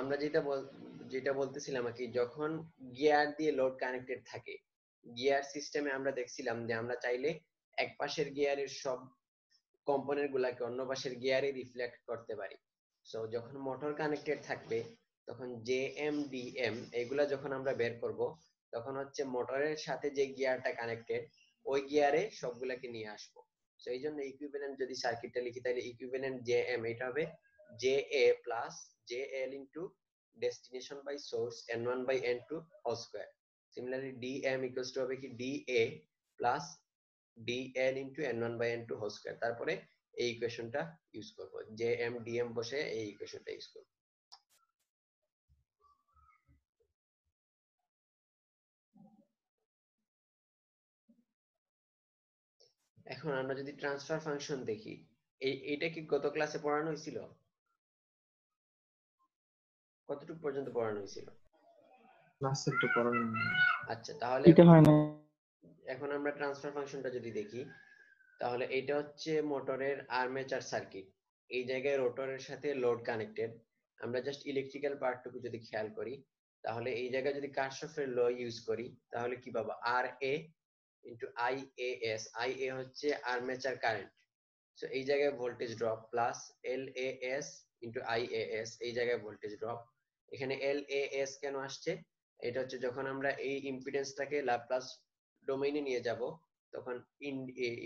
আমরা যেটা বলতেছিলাম আর কি, যখন গিয়ার দিয়ে লোড কানেক্টেড থাকে, গিয়ার সিস্টেমে আমরা দেখছিলাম যে আমরা চাইলে এক পাশের গিয়ারের সব কম্পোনেন্ট গুলাকে অন্য পাশের গিয়ারে রিফ্লেক্ট করতে পারি। সো যখন মোটর কানেক্টেড থাকবে তখন জেএম ডিএম এগুলা যখন আমরা বের করব, তখন হচ্ছে মোটরের সাথে যে গিয়ারটা কানেক্টেড ওই গিয়ারে সবগুলাকে নিয়ে আসবো। সো এই জন্য ইকুইভ্যালেন্ট যদি সার্কিটটা লিখি তাহলে ইকুইভ্যালেন্ট জেএম এটা হবে J A plus J L into destination by source n1 by n2 whole square. Similarly DM equals to হবে কি D A plus dn into n1 by n2 whole square। তারপরে এই ইকুয়েশনটা ইউজ করব, jm dm বসে এই ইকুয়েশনটা use করব। এখন আমরা যদি ট্রান্সফার ফাংশন দেখি, এইটা কি গত ক্লাসে পড়ানো হয়েছিল? কতটুকু পর্যন্ত পড়ানো হয়েছিল? ক্লাসে তো পড়ানো। আচ্ছা, তাহলে এটা হয় না। এখন আমরা ট্রান্সফার ফাংশনটা যদি দেখি, তাহলে এটা হচ্ছে মোটরের আর্মেচার সার্কিট। এই জায়গায় রোটরের সাথে লোড কানেক্টেড। আমরা জাস্ট ইলেকট্রিক্যাল পার্টটুকু যদি খেয়াল করি, তাহলে এই জায়গায় যদি কারশফের ল ইউজ করি তাহলে কি পাবো, R A into I A S. I A হচ্ছে আর্মেচার কারেন্ট, সো এই জায়গায় voltage drop, plus L A S into I A S, এই জায়গায় ভোল্টেজ ড্রপ। এখানে এল এ এস কেন আসছে? এটা হচ্ছে যখন আমরা এই ইম্পিডেন্সটাকে ল্যাপ্লাস ডোমেইনে নিয়ে যাব, তখন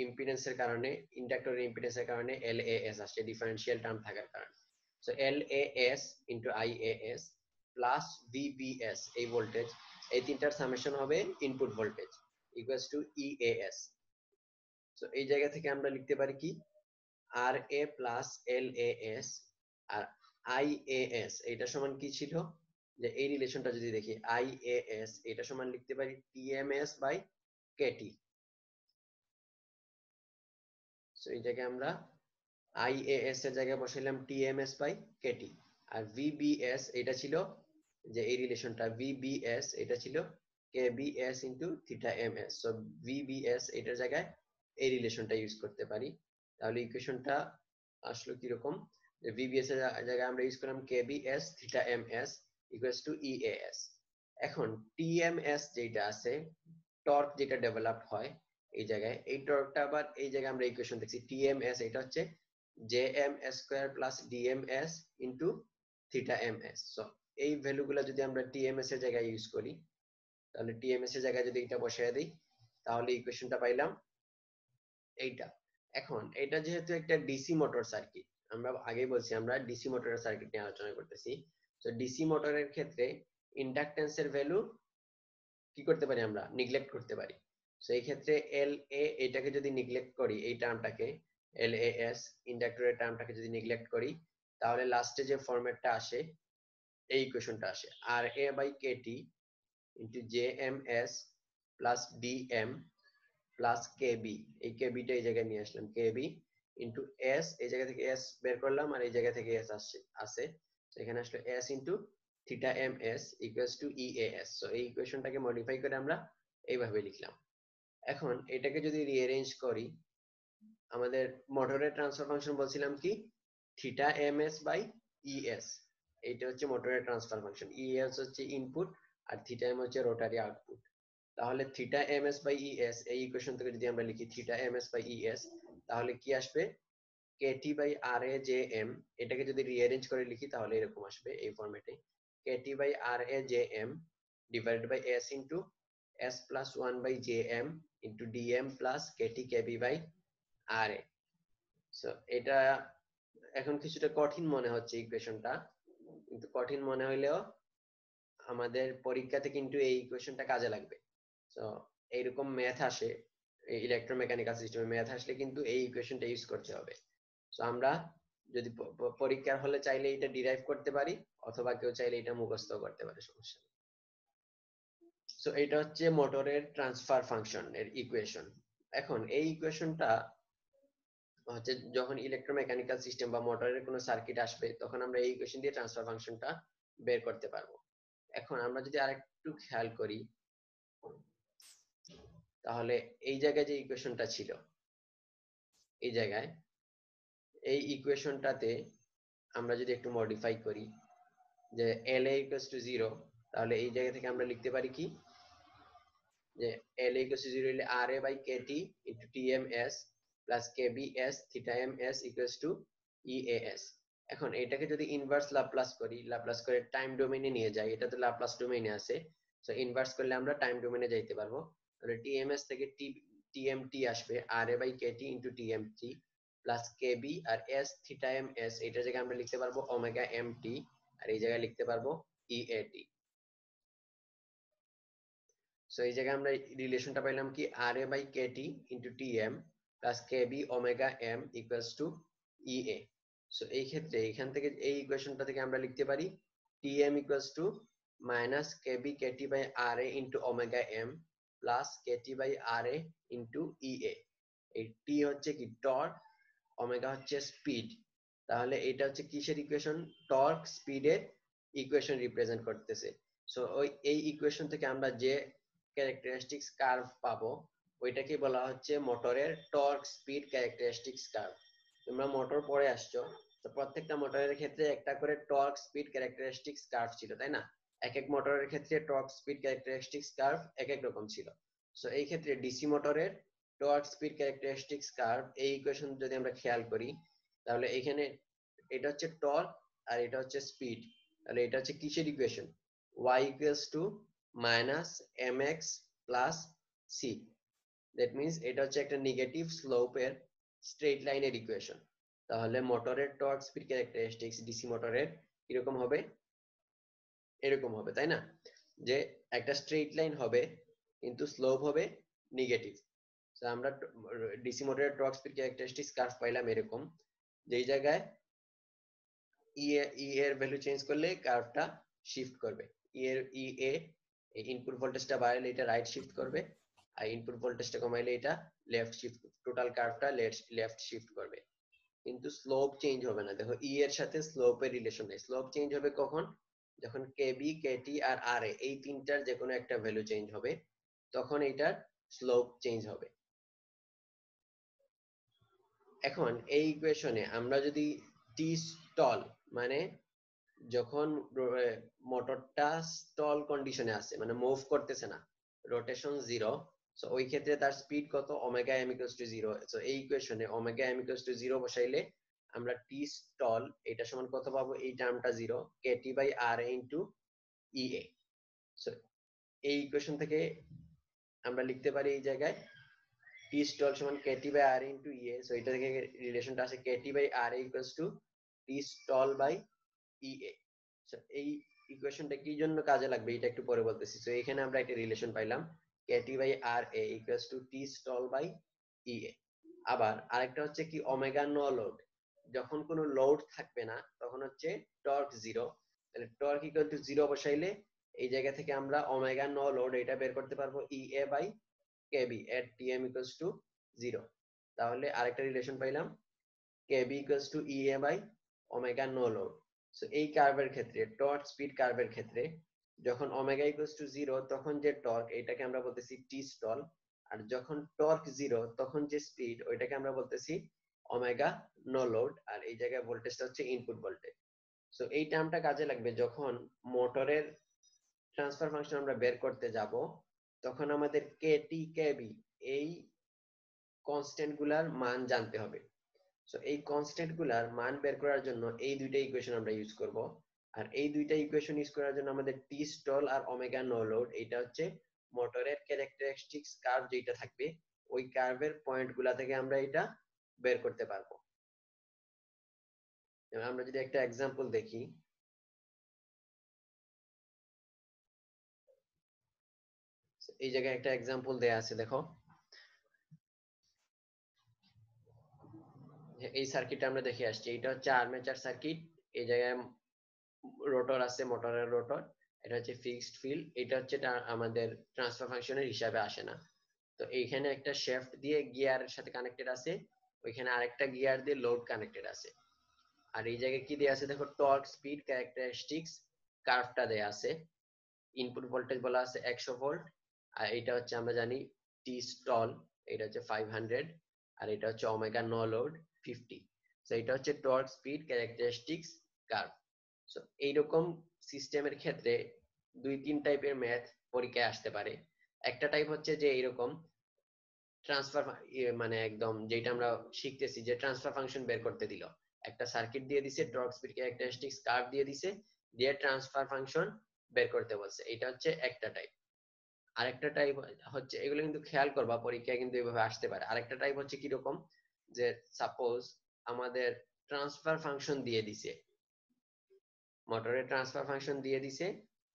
ইম্পিডেন্সের কারণে, ইন্ডাক্টরের ইম্পিডেন্সের কারণে এল এ এস আসছে, ডিফারেন্সিয়াল টার্ম থাকার কারণে। So L A S into I A S plus VBS, এই ভোল্টেজ, এই তিনটার সামেশন হবে input voltage equals to EAS. So এই জায়গা থেকে আমরা লিখতে পারি কি, R A plus L A S আর আই এ এস এটা সমান কি ছিল, যে এই রিলেশনটা যদি দেখি, আই এ এস এটা সমান লিখতে পারি টিএমএস বাই কেটি। সো এই জায়গায় আমরা আইএএস এর জায়গায় বসাইলাম টিএমএস বাই কেটি। আর ভিবিএস এটা ছিল, যে এই রিলেশনটা ভিবিএস এটা ছিল KBS into theta MS. So VBS এটার জায়গায় এই রিলেশনটা ইউজ করতে পারি। তাহলে ইকুয়েশনটা আসলো কিরকম, যে ভিবিএস এর জায়গায় আমরা ইউজ করলাম KBS theta MS equals to EAS. এখন টিএমএস যেটা আছে, টর্ক যেটা ডেভেলপ হয় এই জায়গায়, এই টর্কটা আবার এই জায়গায় আমরা ইকুয়েশন দেখছি টিএমএস এটা হচ্ছে jms square plus dms into theta ms। So এই ভ্যালুগুলো যদি আমরা টিএমএস এর জায়গায় ইউজ করি, তাহলে টিএমএস এর জায়গায় যদি এটা বসায় দিই, তাহলে ইকুয়েশনটা পাইলাম এইটা। এখন এটা যেহেতু একটা ডিসি মোটর সার্কিট, আমরা আগেই বলছি আমরা ডিসি মোটরের সার্কিট নিয়ে আলোচনা করতেছি। তো ডিসি মোটরের ক্ষেত্রে ইন্ডাকটেন্সের ভ্যালু কি করতে পারি, আমরা নিগলেক্ট করতে পারি। সো এই ক্ষেত্রে এল এ এটাকে যদি নিগলেক্ট করি, এই টার্মটাকে এল এ এস ইন্ডাক্টরের টার্মটাকে যদি নিগলেক্ট করি, তাহলে লাস্টে যে ফরম্যাটটা আসে এই ইকুয়েশনটা আসে, R A by KT into J M S plus DM plus KB. এই কেবিটা এই জায়গায় নিয়ে আসলাম, কেবি ইন্টু এস, এই জায়গা থেকে এস বের করলাম আর এই জায়গা থেকে এস আসে, এখানে আসলো S into theta M S equals to EAS. So এই ইকুয়েশনটাকে মডিফাই করে আমরা এইভাবে লিখলাম। এখন এটাকে যদি রিঅ্যারেঞ্জ করি, আমাদের মোটরের ট্রান্সফার ফাংশন বলছিলাম কি, theta M S by ES. এইটা হচ্ছে মোটরের ট্রান্সফার ফাংশন, ইএস হচ্ছে ইনপুট আর থিটা এম হচ্ছে রোটারি আউটপুট। তাহলে theta M S by ES, এই ইকুয়েশন থেকে যদি আমরা লিখি theta M S by ES, তাহলে কি আসবে, KT by R A J M. এটাকে যদি রিঅ্যারেঞ্জ করে লিখি তাহলে এরকম আসবে এই ফরম্যাটে, KT by R A J M divided by S into S plus one by J M into DM plus KT KB by R A. So এটা এখন কিছুটা কঠিন মনে হচ্ছে ইকুয়েশনটা, কিন্তু কঠিন মনে হইলেও আমাদের পরীক্ষাতে কিন্তু এই ইকুয়েশনটা কাজে লাগবে। সো এইরকম ম্যাথ আসে, ইলেকট্রোমেকানিক্যাল সিস্টেমে ম্যাথ আসলে কিন্তু এই ইকুয়েশনটা ইউজ করতে হবে। সো আমরা যদি পরীক্ষার হলে চাইলে এটা ডিরাইভ করতে পারি, অথবা কেউ চাইলে এটা মুখস্থ করতে পারে, সমস্যা নেই। সো এটা হচ্ছে মোটরের ট্রান্সফার ফাংশন এর ইকুয়েশন। এখন এই ইকুয়েশনটা হচ্ছে যখন ইলেকট্রোমেকানিক্যাল সিস্টেম বা মোটরের কোনো সার্কিট আসবে, তখন আমরা এই ইকুয়েশন দিয়ে ট্রান্সফার ফাংশনটা বের করতে পারবো। এখন আমরা যদি আরেকটু খেয়াল করি, তাহলে এই জায়গায় যে ইকুয়েশনটা ছিল, এই জায়গায় এই ইকুয়েশনটাতে আমরা যদি একটু মডিফাই করি, যে LA equals to 0, তাহলে এই জায়গা থেকে আমরা লিখতে পারি কি যে LA equals to 0 হলে RA by KT into TMS plus KBS theta MS equals to EAS। এখন এটাকে যদি ইনভার্স লাপ্লাস করি, লাপ্লাস করে টাইম ডোমেইনে নিয়ে যাই, এটা তো লাপ্লাস ডোমেইনে আছে, সো ইনভার্স করলে আমরা টাইম ডোমেইনে যাইতে পারবো। তাহলে TMS থেকে TMT আসবে RA by KT into TMT plus KB আর S থিটা MS, এটা জায়গায় আমরা লিখতে পারবো ওমেগা MT আর এই জায়গায় লিখতে পারবো EAT। সো এই জায়গায় আমরা রিলেশনটা পাইলাম কি RA by KT into TM plus KB omega M equals to EA। So এই ক্ষেত্রে এখান থেকে এই ইকুয়েশনটা থেকে আমরা লিখতে পারি TM equals to minus KB KT by RA into omega M plus KT by RA into EA। এই T হচ্ছে কি টর্ক, ওমেগা হচ্ছে স্পিড, তাহলে এটা হচ্ছে কিসের ইকুয়েশন? টর্ক স্পিডের ইকুয়েশন রিপ্রেজেন্ট করতেছে। সো এই ইকুয়েশন থেকে আমরা যে ক্যারেক্টারিস্টিক্স কার্ভ পাবো ওইটাকে বলা হচ্ছে মোটরের টর্ক স্পিড ক্যারেক্টারিস্টিক্স কার্ভ। তোমরা মোটর পড়ে আসছো, তো প্রত্যেকটা মোটরের ক্ষেত্রে একটা করে টর্ক স্পিড ক্যারেক্টারিস্টিক্স কার্ভ ছিল, তাই না? এক এক মোটরের ক্ষেত্রে টর্ক স্পিড ক্যারেক্টারিস্টিক্স কার্ভ এক এক রকম ছিল। সো এই ক্ষেত্রে ডিসি মোটরের টর্ক স্পিড ক্যারেক্টারিস্টিক্স কার্ভ এই ইকুয়েশন যদি আমরা খেয়াল করি, তাহলে এখানে এটা হচ্ছে টর্ক আর এটা হচ্ছে স্পিড, তাহলে এটা হচ্ছে কিসের equation? y equals to minus mx plus c, that means এটা হচ্ছে একটা নেগেটিভ স্লোপের স্ট্রেট লাইনের ইকুয়েশন। তাহলে মোটরের টর্ক স্পিড ক্যারেক্টারিস্টিক্স ডিসি মোটরের এরকম হবে, এরকম হবে, তাই না? যে একটা স্ট্রেট লাইন হবে কিন্তু স্লোপ হবে নেগেটিভ। তো আমরা ডিসি মোটরের টর্ক স্পিড ক্যারেক্টারিস্টিক্স কার্ভ পাইলাম এরকম, যেই জায়গায় ই এর ভ্যালু চেঞ্জ করলে কার্ভটা শিফট করবে। ইনপুট ভোল্টেজটা বাড়াইলে এটা রাইট শিফট করবে, আর ইনপুট ভোল্টেজটা কমাইলে এটা লেফট শিফট, টোটাল কার্ভটা লেফট শিফট করবে, কিন্তু স্লোপ চেঞ্জ হবে না। দেখো ই এর সাথে স্লোপের রিলেশন নেই। স্লোপ চেঞ্জ হবে কখন? যখন কেবি কেটি আর আর এ এই তিনটার যে কোনো একটা ভ্যালু চেঞ্জ হবে তখন এটার স্লোপ চেঞ্জ হবে। এখন এই ইকুয়েশনে আমরা যদি টি স্টল মানে যখন মোটরটা স্টল কন্ডিশনে আছে, মানে মুভ করতেছে না, রোটেশন 0, সো ওই ক্ষেত্রে তার স্পিড কত? Omega M equals to 0। So এই ইকুয়েশনে ওমেগা এম ইকুয়ালস টু 0 বসাইলে আমরা টি স্টল এটা সমান কত পাবো? এই টার্মটা 0 KT by R into EA. So এই ইকুয়েশন থেকে আমরা লিখতে পারি এই জায়গায় টি স্টল সমান KT by R into EA. So এটা থেকে রিলেশনটা আছে KT by R equals to T stall by EA. So এই ইকুয়েশনটা কি জন্য কাজে লাগবে এটা একটু পরে বলতেছি। সো এখানে আমরা একটা রিলেশন পাইলাম KT by R A equals to T stall by EA. আবার আরেকটা হচ্ছে কি ওমেগা নো লোড, যখন কোনো লোড থাকবে না তখন হচ্ছে টর্ক 0। তাহলে টর্ক ইকুয়াল টু 0 বসাইলে এই জায়গা থেকে আমরা ওমেগা নো লোড এটা বের করতে পারবো EA by KB at TM equals to 0। তাহলে আরেকটা রিলেশন পাইলাম KB equals to EA by omega no load. So এই কার্ভের ক্ষেত্রে টর্ক স্পিড কার্ভের ক্ষেত্রে যখন ওমেগা ইকুয়ালস টু 0 তখন যে টর্ক এটাকে আমরা বলতেছি টি স্টল, আর যখন টর্ক 0 তখন যে স্পিড ওইটাকে আমরা বলতেছি ওমেগা নো লোড, আর এই জায়গায় ভোল্টেজটা হচ্ছে ইনপুট ভোল্টেজ। সো এই টার্মটা কাজে লাগবে যখন মোটরের ট্রান্সফার ফাংশন আমরা বের করতে যাব, তখন আমাদের কেটি কেবি এই কনস্ট্যান্ট গুলার মান জানতে হবে। সো এই কনস্ট্যান্ট গুলার মান বের করার জন্য এই দুইটা ইকুয়েশন আমরা ইউজ করব, আর এই দুইটা ইকুয়েশন ইউজ করার জন্য আমাদের টি স্টল আর ওমেগা নো লোড এটা হচ্ছে মোটরের ক্যারেক্টারিস্টিক্স কার্ভ যেটা থাকবে ওই কার্ভের পয়েন্ট গুলা থেকে আমরা এটা বের করতে পারবো। আমরা যদি একটা এক্সাম্পল দেখি, এই জায়গায় একটা এক্সাম্পল দেয়া আছে, দেখো এই সার্কিটটা আমরা দেখে আসছি, এটা হচ্ছে আর্মেচার সার্কিট। এই জায়গায় রোটর আছে, মোটরের রোটর, এটা হচ্ছে ফিক্সড ফিল্ড, এটা হচ্ছে আমাদের ট্রান্সফার ফাংশনের হিসাবে আসে না। তো এইখানে একটা শ্যাফট দিয়ে গিয়ারের সাথে কানেক্টেড আছে, ওইখানে আরেকটা গিয়ার দিয়ে লোড কানেক্টেড আছে, আর এই জায়গায় কি দেয়া আছে দেখো টর্ক স্পিড ক্যারেক্টারিস্টিক্স কার্ভটা দেয়া আছে। ইনপুট ভোল্টেজ বলা আছে 100 ভোল্ট, আর এটা হচ্ছে আমরা জানি টি স্টল এটা হচ্ছে 500, আর এটা হচ্ছে ওমেগা নো লোড 50। সো এটা হচ্ছে torque speed characteristics curve. So এইরকম সিস্টেমের ক্ষেত্রে 2-3 টাইপের ম্যাথ পরীক্ষায় আসতে পারে। একটা টাইপ হচ্ছে যে এরকম ট্রান্সফার, মানে একদম যেটা আমরা শিখতেছি যে ট্রান্সফার ফাংশন বের করতে দিল, একটা সার্কিট দিয়ে দিছে, টর্ক স্পিড ক্যারেক্টারিস্টিক্স কার্ভ দিয়ে দিছে, দিয়ে ট্রান্সফার ফাংশন বের করতে বলছে। এটা হচ্ছে একটা টাইপ। আরেকটা টাইপ হচ্ছে, এগুলো কিন্তু খেয়াল করবা পরীক্ষায় কিন্তু এইভাবে আসতে পারে। আরেকটা টাইপ হচ্ছে কিরকম, যে সাপোজ আমাদের ট্রান্সফার ফাংশন দিয়ে দিছে, মোটরের ট্রান্সফার ফাংশন দিয়ে দিছে,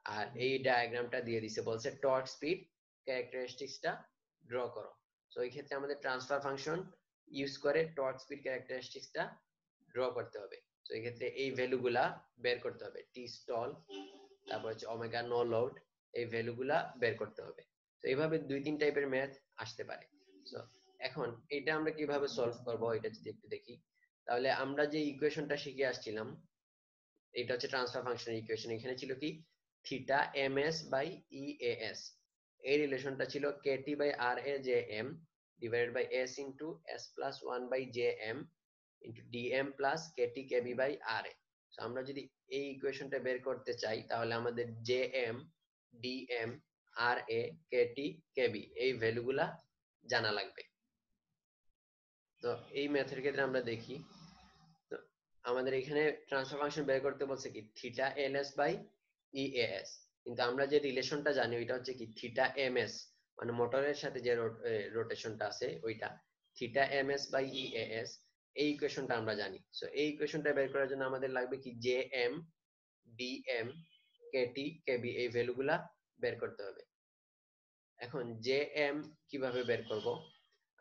আর এই ডায়াগ্রামটা দিয়ে দিছে, বলছে টর্ক স্পিড ক্যারেক্টারিস্টিক্সটা ড্র করো। তো এই ক্ষেত্রে আমাদের ট্রান্সফার ফাংশন ইউজ করে টর্ক স্পিড ক্যারেক্টারিস্টিক্সটা ড্র করতে হবে। তো এই ক্ষেত্রে এই ভ্যালুগুলা বের করতে হবে, টি স্টল, তারপর হচ্ছে ওমেগা নো লোড, এই ভ্যালুগুলা বের করতে হবে। তো এইভাবে 2-3 টাইপের ম্যাথ আসতে পারে। তো এখন এটা আমরা কিভাবে সলভ করব এটা যদি একটু দেখি, তাহলে আমরা যে ইকুয়েশনটা শিখে আসছিলাম, এটা হচ্ছে ট্রান্সফার ফাংশনের ইকুয়েশন। এখানে ছিল কি থিটা এমএস বাই ইএএস, এই রিলেশনটা ছিল KT by R A J M divided by S into S plus one by J M into DM plus KT KB by R A. আমরা যদি এই ইকুয়েশনটা বের করতে চাই তাহলে আমাদের J M, DM, R A, KT, KB এই ভ্যালুগুলা জানা লাগবে। তো এই ম্যাথের ক্ষেত্রে আমরা দেখি, তো আমাদের এখানে ট্রান্সফার ফাংশন বের করতে বলছে কি থিটা এলএস বাই ইএএস, কিন্তু আমরা যে রিলেশনটা জানি ওইটা হচ্ছে কি থিটা এমএস, মানে মোটরের সাথে যে রোটেশনটা আছে ওইটা থিটা এমএস বাই ইএএস, এই ইকুয়েশনটা আমরা জানি। সো এই ইকুয়েশনটা বের করার জন্য আমাদের লাগবে কি J M, DM, Katie, KB এই ভ্যালুগুলা বের করতে হবে। এখন জে এম কিভাবে বের করব,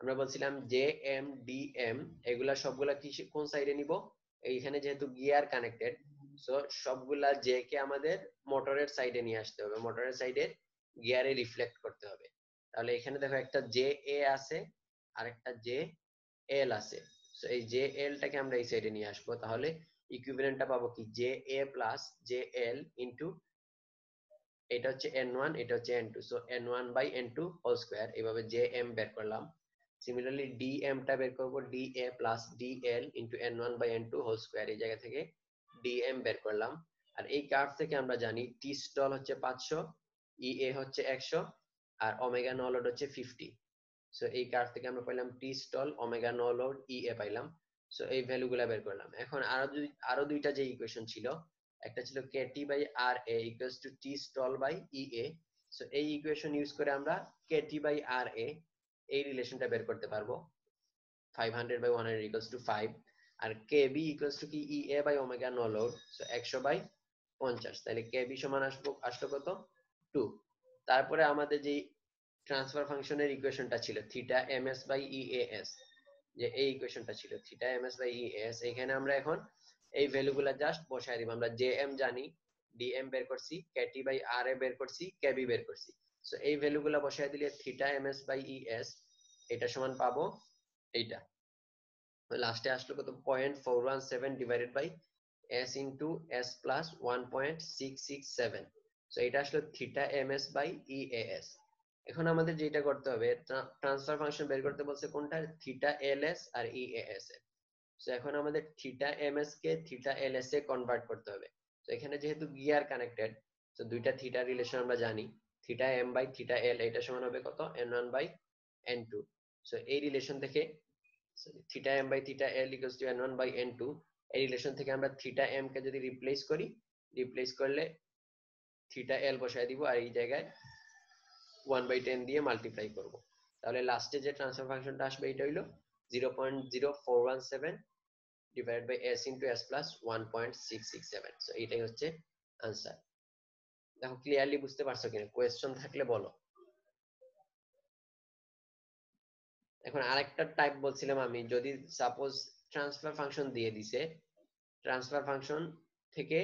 আমরা বলছিলাম জে এম, ডি এম এগুলা সবগুলা কি কোন সাইডে নিব, এইখানে যেহেতু গিয়ার কানেক্টেড, সো সবগুলা জে কে আমাদের মোটরের সাইডে নিয়ে আসতে হবে, মোটরের সাইডে গিয়ারে রিফ্লেক্ট করতে হবে। তাহলে এখানে দেখো একটা জে এ আছে আর একটা জে এল আছে, সো এই জে এল টাকে আমরা এই সাইডে নিয়ে আসবো। তাহলে ইকুইভ্যালেন্টটা পাবো কি J A plus J L into, এটা হচ্ছে n1, এটা হচ্ছে n2, so n1 by n2 whole square. এইভাবে jm বের করলাম। সিমিলারলি dm টা বের করব dA plus dl into n1 by n2 whole square, এই জায়গা থেকে dm বের করলাম। আর এই কার্ভ থেকে আমরা জানি t স্টল হচ্ছে 500, ea হচ্ছে 100, আর ওমেগা নো লোড হচ্ছে 50। সো এই কার্ভ থেকে আমরা পাইলাম t stall, omega no load, ea পাইলাম। সো এই ভ্যালুগুলা বের করলাম। এখন আরো দুইটা যে ইকুয়েশন ছিল, একটা ছিল kt by R A equals to T stall by EA. So এই ইকুয়েশন ইউজ করে আমরা kt বাই আর এ এই রিলেশনটা বের করতে পারবো, 500 বাই 100 ইকুয়ালস টু 5, আর kb ইকুয়ালস টু কি EA by omega no load, so 100 by 50। তাহলে kb সমান আসলো কত 2। তারপরে আমাদের যে ট্রান্সফার ফাংশনের ইকুয়েশনটা ছিল থিটা এমএস বাই ইএএস, যে এই ইকুয়েশনটা ছিল থিটা এমএস বাই ইএস, এখানে আমরা এখন এই ভ্যালুগুলা জাস্ট বসায় দিব। আমরা জেএম জানি, ডিএম বের করছি, কেটি বাই আর এ বের করছি, কেবি বের করছি। সো এই ভ্যালুগুলা বসায় দিলে থিটা এমএস বাই ইএস এটা সমান পাবো এইটা, লাস্টে আসলো কত 0.417 divided by S into S plus 1.667। So এটা আসলো থিটা এমএস বাই ইএএস। এখন আমাদের যেটা করতে হবে, ট্রান্সফার ফাংশন বের করতে বলছে কোনটা, থিটা এলএস আর ইএএস এর। সো এখন আমাদের থিটা এমএস কে থিটা এলএস এ কনভার্ট করতে হবে। তো এখানে যেহেতু গিয়ার কানেক্টেড, তো দুইটা থিটা রিলেশন আমরা জানি, theta M by theta L এটা সমান হবে কত n1 বাই n2। সো এই রিলেশন থেকে theta M by theta L equals to n1 by n2, এই রিলেশন থেকে আমরা থিটা এম কে যদি রিপ্লেস করি, রিপ্লেস করলে থিটা এল বসায় দিব, আর এই জায়গায় 1/10 দিয়ে মাল্টিপ্লাই করব। তাহলে লাস্টে যে ট্রান্সফার ফাংশনটা আসবে এটা হইলো 0.0417 divided by s into s plus 1.667। So এটাই হচ্ছে आंसर। দেখো ক্লিয়ারলি বুঝতে পারছো কিনা, কোয়েশ্চন থাকলে বলো। এখন আরেকটা টাইপ বলছিলাম আমি, যদি সাপোজ ট্রান্সফার ফাংশন দিয়ে দিছে, ট্রান্সফার ফাংশন থেকে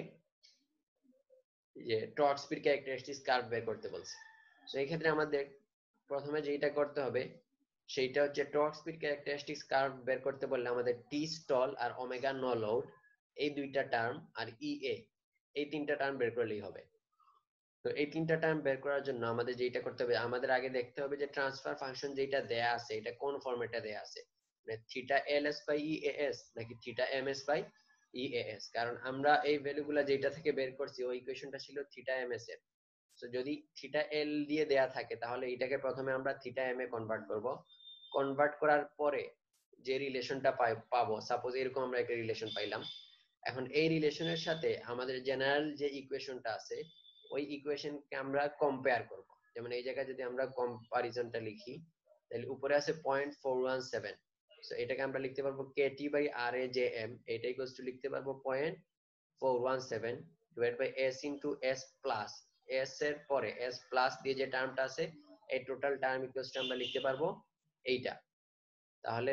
যে টর্ক স্পিড ক্যারেক্টারিস্টিক্স কার্ভ বের করতে বলছে। সো এই ক্ষেত্রে আমাদের প্রথমে যেটা করতে হবে সেইটা হচ্ছে টর্ক স্পিড ক্যারেক্টারিস্টিক্স কার্ভ বের করতে বললে আমাদের টি স্টল আর ওমেগা নো লোড এই দুইটা টার্ম আর ইএ এই তিনটা টার্ম বের করলেই হবে। তো এই তিনটা টার্ম বের করার জন্য আমাদের যেটা করতে হবে, আমাদের আগে দেখতে হবে যে ট্রান্সফার ফাংশন যেটা দেয়া আছে এটা কোন ফরম্যাটে দেয়া আছে, মানে থিটা এলএস বাই ইএএস নাকি থিটা এমএস বাই ইএএস, কারণ আমরা এই ভ্যালুগুলা যেটা থেকে বের করছি ওই ইকুয়েশনটা ছিল থিটা এমএস এর। তো যদি থিটা এল দিয়ে দেয়া থাকে তাহলে এটাকে প্রথমে আমরা থিটা এম এ কনভার্ট করব। কনভার্ট করার পরে যে রিলেশনটা পাবো, সাপোজ এরকম আমরা একটা রিলেশন পাইলাম। এখন এই রিলেশনের সাথে আমাদের জেনারেল যে ইকুয়েশনটা আছে ওই ইকুয়েশনকে আমরা কম্পেয়ার করব। যেমন এই জায়গায় যদি আমরা কম্পারিজনটা লিখি তাহলে উপরে আছে 0.417, সো এটাকে আমরা লিখতে পারবো kt by r a j m, এটা ইকুয়ালস টু লিখতে পারবো 0.417 divide by s into s plus s এর পরে s প্লাস দিয়ে যে টার্মটা আছে এই টোটাল টার্ম ইকুয়ালস টু আমরা লিখতে পারবো এইটা। তাহলে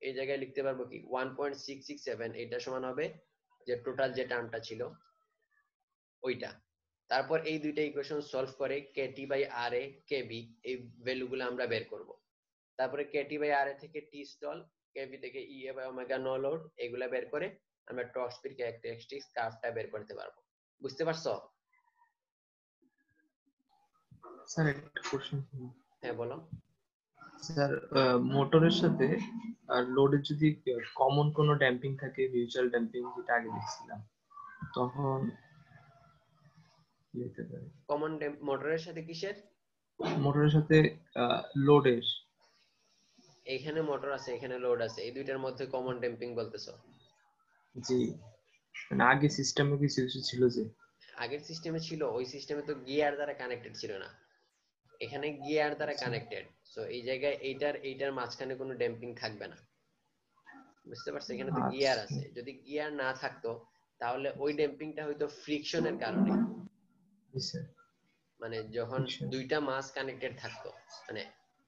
এই জায়গায় লিখতে পারবো কি 1.667, এটা সমান হবে যে টোটাল যে টার্মটা ছিল ওইটা। তারপর এই দুইটা ইকুয়েশন সলভ করে kt by r a kb এই ভ্যালুগুলো আমরা বের করব। তারপরে kt বাই r a থেকে t স্টল, kb থেকে ea by omega no load, এগুলা বের করে আমরা টর্ক স্পিড ক্যারেক্টারিস্টিক্স কার্ভটা বের করতে পারবো। বুঝতে পারছো? স্যার একটা কোশ্চেন। হ্যাঁ বলো। স্যার মোটরের সাথে আর লোডের যদি কমন কোনো ড্যাম্পিং থাকে, মিউচুয়াল ড্যাম্পিং যেটা আগে দেখছিলাম, তখন কি হতে পারে? কমন মোটরের সাথে কিসের? মোটরের সাথে লোডের। এইখানে মোটর আছে এখানে লোড আছে, এই দুইটার মধ্যে কমন ড্যাম্পিং বলতেছো? জি, মানে আগে সিস্টেমে কিছু কিছু ছিল যে। আগের সিস্টেমে ছিল, ওই সিস্টেমে তো গিয়ার দ্বারা কানেক্টেড ছিল না, এখানে গিয়ার দ্বারা আচ্ছা, কানেক্টেড। সো এই জায়গায় এইটার মাঝখানে কোনো ড্যাম্পিং থাকবে না। বুঝতে পারছো? এখানে তো গিয়ার আচ্ছা, আছে, যদি গিয়ার না থাকতো তাহলে ওই ড্যাম্পিংটা হয়তো ফ্রিকশনের কারণে। জি স্যার। মানে যখন দুইটা মাস কানেক্টেড থাকতো, মানে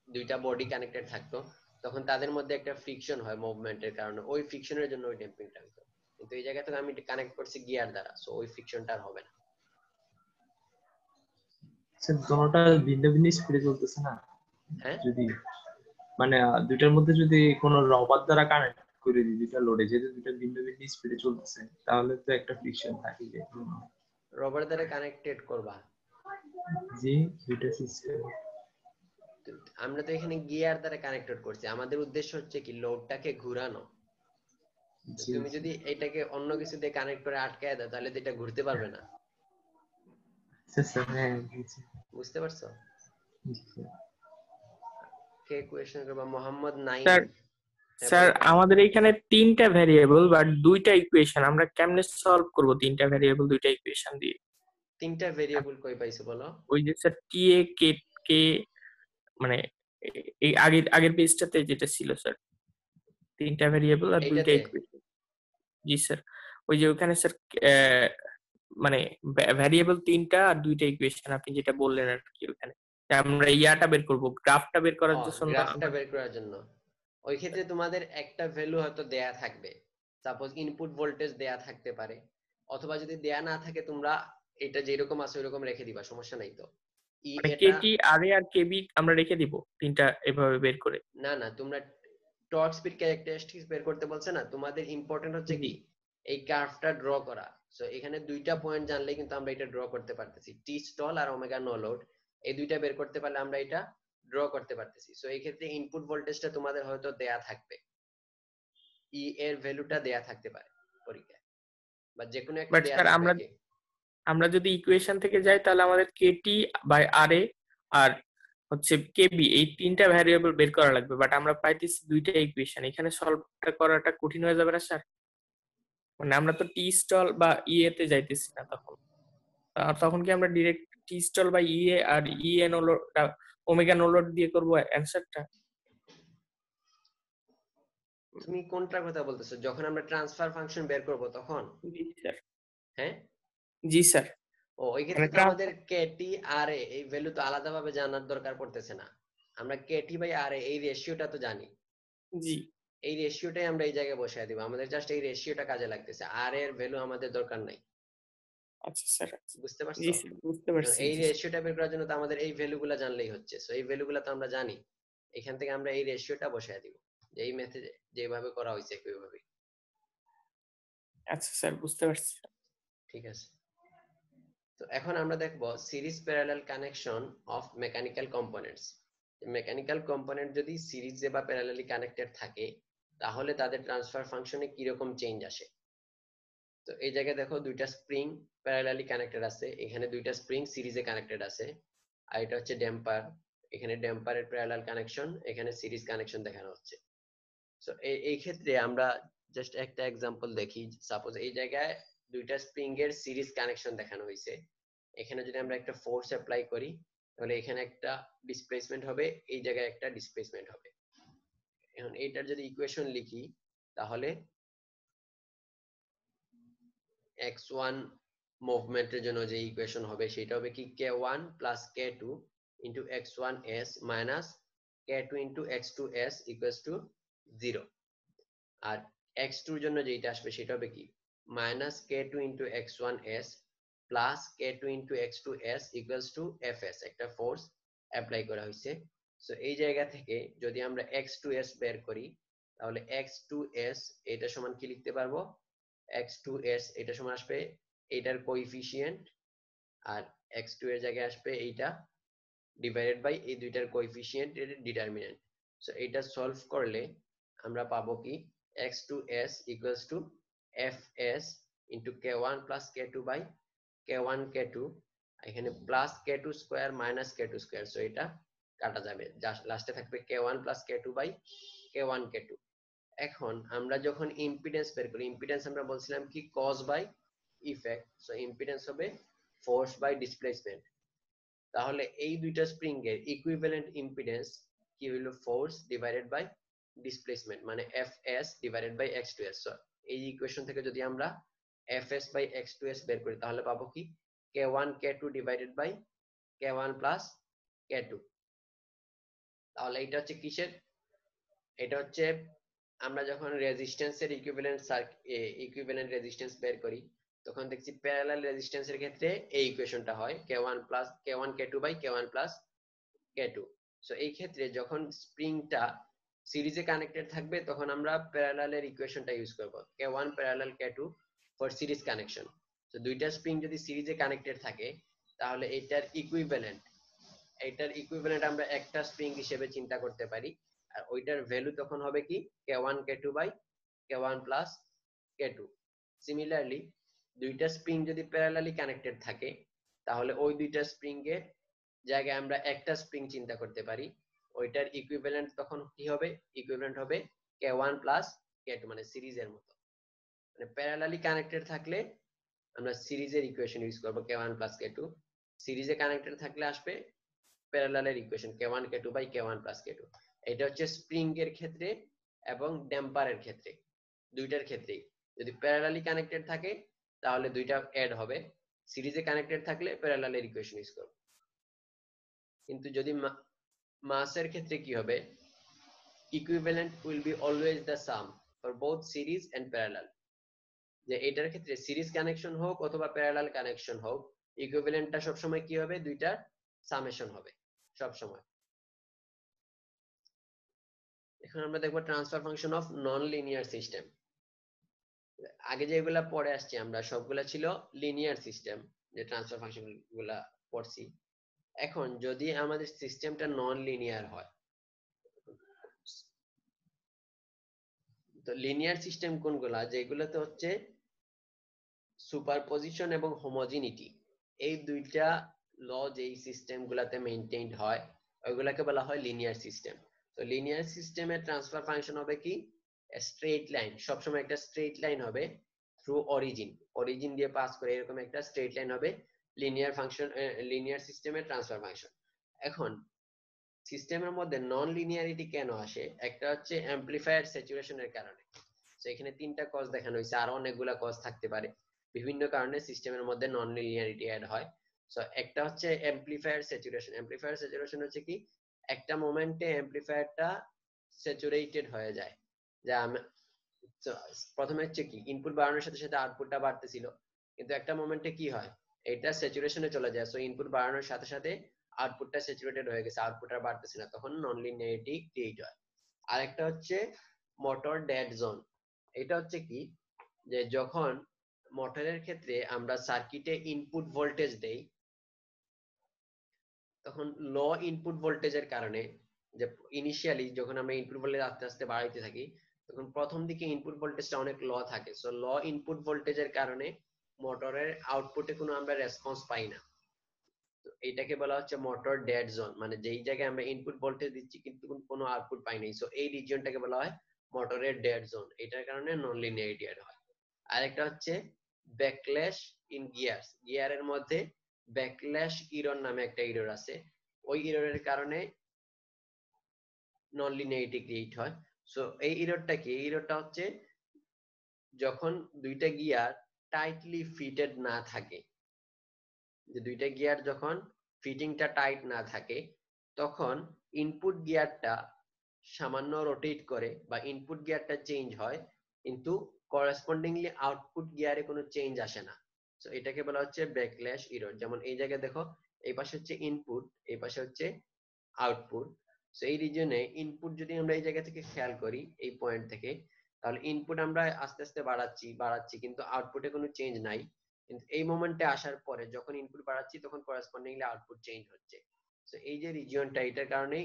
দুইটা বডি কানেক্টেড থাকতো, তখন তাদের মধ্যে একটা ফ্রিকশন হয় মুভমেন্টের কারণে, ওই ফ্রিকশনের জন্য ওই ড্যাম্পিংটা হতো। কিন্তু এই জায়গায় তো আমি কানেক্ট করছি গিয়ার দ্বারা, সো ওই ফ্রিকশনটা আর হবে না। স্যার দোনোটা ভিন্ন ভিন্ন স্পিডে চলতেছে না? হ্যাঁ, যদি মানে দুইটার মধ্যে যদি কোনো রবার দ্বারা কানেক্ট করে দিই দুইটা লোডে, যেহেতু দুইটা ভিন্ন ভিন্ন স্পিডে চলতেছে, তাহলে তো একটা ফ্রিকশন থাকে যে। রবার দ্বারা কানেক্টেড করবা? জি, দুইটা সিস্টেম। আমরা তো এখানে গিয়ার দ্বারা কানেক্টেড করছি, আমাদের উদ্দেশ্য হচ্ছে কি লোডটাকে ঘোরানো। জি তুমি জি। যদি এটাকে অন্য কিছু দিয়ে কানেক্ট করে আটকায় দাও তাহলে তো এটা ঘুরতে পারবে না। স্যার স্যার হ্যাঁ বুঝছি। বুঝতে পারছো? জি স্যার। কে কোয়েশ্চেন করবা? মোহাম্মদ নাইম। স্যার হ্যাঁ স্যার বলো। আমাদের এখানে তিনটা ভ্যারিয়েবল বাট দুইটা ইকুয়েশন, আমরা কেমনে সলভ করব তিনটা ভ্যারিয়েবল দুইটা ইকুয়েশন দিয়ে? তিনটা ভেরিয়েবল কই পাইছো বলো? ওই যে স্যার টি এ কে কে মানে এই আগের আগের পেজটাতে যেটা ছিল স্যার, তিনটা ভ্যারিয়েবল আর দুইটা এইটাতে? ইকুয়েশন। জি স্যার, ওই যে ওখানে স্যার মানে ভ্যারিয়েবল তিনটা আর দুইটা ইকুয়েশন আপনি যেটা বললেন আর কি, ওখানে আমরা ইয়াটা বের করব, গ্রাফটা বের করার জন্য গ্রাফটা বের করার জন্য ওই ক্ষেত্রে তোমাদের একটা ভ্যালু হয়তো দেয়া থাকবে, সাপোজ ইনপুট ভোল্টেজ দেয়া থাকতে পারে, অথবা যদি দেয়া না থাকে তোমরা এটা যেরকম আছে ওইরকম রেখে দিবা, সমস্যা নাই তো। মানে এটা কেটি আর এ আর কেবি আমরা রেখে দিব তিনটা এভাবে বের করে। না না, তোমরা টর্ক স্পিড ক্যারেক্টারিস্টিক্স বের করতে বলছে না, তোমাদের ইম্পর্টেন্ট হচ্ছে জি কি এই কার্ভটা ড্র করা। সো এখানে দুইটা পয়েন্ট জানলে কিন্তু আমরা এটা ড্র করতে পারতেছি, টি স্টল আর ওমেগা নো লোড, এই দুইটা বের করতে পারলে আমরা এটা ড্র করতে পারতেছি। সো এই ক্ষেত্রে ইনপুট ভোল্টেজটা তোমাদের হয়তো দেয়া থাকবে, ই এর ভ্যালুটা দেয়া থাকতে পারে পরীক্ষায়, বা যে কোনো একটা বাট দেয়া স্যার থাকবে আমরা কি। আমরা যদি ইকুয়েশন থেকে যাই তাহলে আমাদের কেটি বাই আর এ আর হচ্ছে কেবি এই তিনটা ভ্যারিয়েবল বের করা লাগবে, বাট আমরা পাইতেছি দুইটা ইকুয়েশন, এখানে সলভটা করাটা কঠিন হয়ে যাবে না স্যার? মানে আমরা তো টি স্টল বা ইএ তে যাইতেছি না তখন, তখন কি আমরা ডিরেক্ট টি স্টল বা ইএ আর ইএ নোলোড ওমেগা নোলোড দিয়ে করব অ্যানসারটা? তুমি কোনটার কথা বলতেছো, যখন আমরা ট্রান্সফার ফাংশন বের করব তখন? জি স্যার। হ্যাঁ, জি স্যার। ও ওই মানে ক্ষেত্রে তো আমাদের কেটি আর এ এই ভ্যালু তো আলাদাভাবে জানার দরকার পড়তেছে না, আমরা কেটি বাই আর এ এই রেশিওটা তো জানি, জি। এই রেশিওটাই আমরা এই জায়গায় বসায় দিব, আমাদের জাস্ট এই রেশিওটা কাজে লাগতেছে, আর এর ভ্যালু আমাদের দরকার নাই। আচ্ছা স্যার, আচ্ছা। বুঝতে জি পারছো? স্যার, বুঝতে কারণ পারছি। এই জি স্যার। রেশিওটা বের করার জন্য তো আমাদের এই ভ্যালুগুলা জানলেই হচ্ছে, সো এই ভ্যালুগুলা তো আমরা জানি, এখান থেকে আমরা এই রেশিওটা বসায় দিব, যে এই মেথডে যেভাবে করা হয়েছে একইভাবে। আচ্ছা স্যার, বুঝতে পারছি। ঠিক আছে, তো এখন আমরা দেখব series parallel connection off mechanical components. Mechanical component যদি সিরিজে বা প্যারালালি কানেক্টেড থাকে তাহলে তাদের ট্রান্সফার ফাংশনে কি রকম চেঞ্জ আসে। তো এই জায়গায় দেখো দুইটা স্প্রিং প্যারালালি কানেক্টেড আছে, এখানে দুইটা স্প্রিং সিরিজে কানেক্টেড আছে, আর এটা হচ্ছে ড্যাম্পার, এখানে ড্যাম্পারের প্যারালাল কানেকশন, এখানে সিরিজ কানেকশন দেখানো হচ্ছে। সো এই ক্ষেত্রে আমরা জাস্ট একটা এক্সাম্পল দেখি। সাপোজ এই জায়গায় দুইটা স্প্রিং এর সিরিজ কানেকশন দেখানো হয়েছে, এখানে যদি আমরা একটা ফোর্স অ্যাপ্লাই করি তাহলে এখানে একটা ডিসপ্লেসমেন্ট হবে, এই জায়গায় একটা ডিসপ্লেসমেন্ট হবে। এখন এইটার যদি ইকুয়েশন লিখি তাহলে x1 মুভমেন্টের জন্য যে ইকুয়েশন হবে সেটা হবে কি k1 plus k2 into x1s minus k2 into x2s equals to 0। আর x2 এর জন্য যেটা আসবে সেটা হবে কি minus k2 into x1s plus k2 into x2s equals to fs, একটা ফোর্স অ্যাপ্লাই করা হয়েছে। সো এই জায়গা থেকে যদি আমরা x2s বের করি তাহলে x2s এটা সমান কি লিখতে পারবো, x2s এটা সমান আসবে এটার কোএফিসিয়েন্ট, আর x2 এর জায়গায় আসবে এইটা ডিভাইডেড বাই এই দুইটার কোএফিসিয়েন্ট এর ডিটারমিনেন্ট। সো এটা সলভ করলে আমরা পাবো কি x2s equals to fs into k1 plus k2 by k1 k2, এখানে plus k2 square minus k2 square, so এটা কাটা যাবে, লাস্টে থাকবে k1 plus k2 by k1 k2। এখন আমরা যখন ইম্পিডেন্স বের করি, ইম্পিডেন্স আমরা বলছিলাম কি cause by effect, so impedance হবে ফোর্স বাই ডিসপ্লেসমেন্ট। তাহলে এই দুইটা স্প্রিং এর ইকুইভ্যালেন্ট ইম্পিডেন্স কি হলো, ফোর্স ডিভাইডেড বাই ডিসপ্লেসমেন্ট, মানে fs divided by x2s। So এই ইকুয়েশন থেকে যদি আমরা fs বাই x2s বের করি তাহলে পাবো কি k1 k2 divided by k1 plus k2। তাহলে এটা হচ্ছে কিসের, এটা হচ্ছে আমরা যখন রেজিস্ট্যান্সের ইকুইভ্যালেন্ট রেজিস্ট্যান্স বের করি তখন দেখছি প্যারালাল রেজিস্ট্যান্সের ক্ষেত্রে এই ইকুয়েশনটা হয় k1 plus k1 k2 by k1 plus k2। So এই ক্ষেত্রে যখন স্প্রিংটা সিরিজে কানেক্টেড থাকবে তখন আমরা প্যারালালের ইকুয়েশনটা ইউজ করব, k1 parallel k2 for series connection. তো দুইটা স্প্রিং যদি সিরিজে কানেক্টেড থাকে তাহলে এটার ইকুইভ্যালেন্ট আমরা একটা স্প্রিং হিসেবে চিন্তা করতে পারি, আর ওইটার ভ্যালু তখন হবে কি k1 k2 by k1 plus k2। Similarly দুইটা স্প্রিং যদি প্যারালালি কানেক্টেড থাকে তাহলে ওই দুইটা স্প্রিং এর জায়গায় আমরা একটা স্প্রিং চিন্তা করতে পারি, ওইটার ইকুইভ্যালেন্ট তখন কি হবে, ইকুইভ্যালেন্ট হবে k1 প্লাস k2, মানে সিরিজের মতো। মানে প্যারালালি কানেক্টেড থাকলে আমরা সিরিজের ইকুয়েশন ইউজ করব k1 প্লাস k2, সিরিজে কানেক্টেড থাকলে আসবে প্যারালালের equation k1 k2 by k1 plus k2। এটা হচ্ছে স্প্রিং এর ক্ষেত্রে এবং ড্যাম্পারের ক্ষেত্রে, দুইটার ক্ষেত্রেই যদি প্যারালালি কানেক্টেড থাকে তাহলে দুইটা অ্যাড হবে, সিরিজে কানেক্টেড থাকলে প্যারালালের ইকুয়েশন ইউজ করব। কিন্তু যদি মাসের ক্ষেত্রে কি হবে, equivalent will be always the sum for both series and parallel, যে এটার ক্ষেত্রে সিরিজ কানেকশন হোক অথবা প্যারালাল কানেকশন হোক ইকুইভ্যালেন্টটা সবসময় কি হবে, দুইটার সামেশন হবে সব সময়। এখন আমরা দেখব transfer function of non linear system. আগে যেগুলা পড়ে আসছি আমরা সবগুলা ছিল লিনিয়ার সিস্টেম, যে ট্রান্সফার ফাংশন গুলা পড়ছি। এখন যদি আমাদের সিস্টেমটা নন লিনিয়ার হয়, তো লিনিয়ার সিস্টেম কোনগুলা, যেগুলোতে হচ্ছে সুপারপজিশন এবং হোমোজিনিটি এই দুইটা ল যেই সিস্টেম গুলাতে মেইনটেইনড হয় ওইগুলাকে বলা হয় লিনিয়ার সিস্টেম। তো লিনিয়ার সিস্টেমের ট্রান্সফার ফাংশন হবে কি স্ট্রেট লাইন, সবসময় একটা স্ট্রেট লাইন হবে থ্রু অরিজিন দিয়ে পাস করে এরকম একটা স্ট্রেট লাইন হবে লিনিয়ার সিস্টেমের ট্রান্সফার ফাংশন। এখন সিস্টেমের মধ্যে নন লিনিয়ারিটি কেন আসে, একটা হচ্ছে অ্যামপ্লিফায়ার স্যাচুরেশনের কারণে। তো এখানে তিনটা কজ দেখানো হয়েছে, আরো অনেকগুলা কজ থাকতে পারে, বিভিন্ন কারণে সিস্টেমের মধ্যে নন লিনিয়ারিটি অ্যাড হয়। সো একটা হচ্ছে অ্যামপ্লিফায়ার স্যাচুরেশন হচ্ছে কি একটা মোমেন্টে অ্যামপ্লিফায়ারটা স্যাচুরেটেড হয়ে যায়, যা প্রথমে হচ্ছে কি ইনপুট বাড়ানোর সাথে সাথে আউটপুটটা বাড়তেছিল, কিন্তু একটা মোমেন্টে কি হয় এটা স্যাচুরেশনে চলে যায়, সো ইনপুট বাড়ানোর সাথে সাথে আউটপুটটা স্যাচুরেটেড হয়ে গেছে, আউটপুট আর বাড়তেছে না, তখন নন লিনিয়ারিটি ক্রিয়েট হয়। আরেকটা হচ্ছে মোটর ডেড জোন। এটা হচ্ছে কি যে যখন মোটরের ক্ষেত্রে আমরা সার্কিটে ইনপুট ভোল্টেজ দেই তখন লো ইনপুট ভোল্টেজের কারণে, যে ইনিশিয়ালি যখন আমরা ইনপুট ভোল্টেজ আস্তে আস্তে বাড়াইতে থাকি তখন প্রথম দিকে ইনপুট ভোল্টেজটা অনেক লো থাকে, সো লো ইনপুট ভোল্টেজের কারণে মোটরের আউটপুটে কোনো আমরা রেসপন্স পাই না। তো এটাকে বলা হচ্ছে মোটর ডেড জোন, মানে যেই জায়গায় আমরা ইনপুট ভোল্টেজ দিচ্ছি কিন্তু কোনো আউটপুট পাই নাই, সো এই রিজিয়নটাকে বলা হয় মোটরের ডেড জোন। এটার কারণে নন লিনিয়ারিটি অ্যাড হয়। আরেকটা হচ্ছে ব্যাকল্যাশ ইন গিয়ারস, গিয়ারের মধ্যে ব্যাকল্যাশ ইরর নামে একটা ইরর আছে, ওই ইররের কারণে নন লিনিয়ারিটি ক্রিয়েট হয়। সো এই ইররটা কি? এই ইররটা হচ্ছে যখন দুইটা গিয়ার টাইটলি ফিটেড না থাকে, যে দুইটা গিয়ার যখন ফিটিংটা টাইট না থাকে, তখন ইনপুট গিয়ারটা সামান্য রোটেট করে বা ইনপুট গিয়ারটা চেঞ্জ হয়, কিন্তু করেসপন্ডিংলি আউটপুট গিয়ারে কোনো চেঞ্জ আসে না। সো এটাকে বলা হচ্ছে ব্যাকল্যাশ ইরর। যেমন এই জায়গায় দেখো, এই পাশে হচ্ছে ইনপুট, এই পাশে হচ্ছে আউটপুট। সো এই রিজনে ইনপুট যদি আমরা এই জায়গা থেকে খেয়াল করি, এই পয়েন্ট থেকে, তাহলে ইনপুট আমরা আস্তে আস্তে বাড়াচ্ছি কিন্তু আউটপুটে কোনো চেঞ্জ নাই। কিন্তু এই মোমেন্টে আসার পরে যখন ইনপুট বাড়াচ্ছি তখন করেসপন্ডিংলি আউটপুট চেঞ্জ হচ্ছে। সো এই যে রিজিয়নটা, এটার কারণেই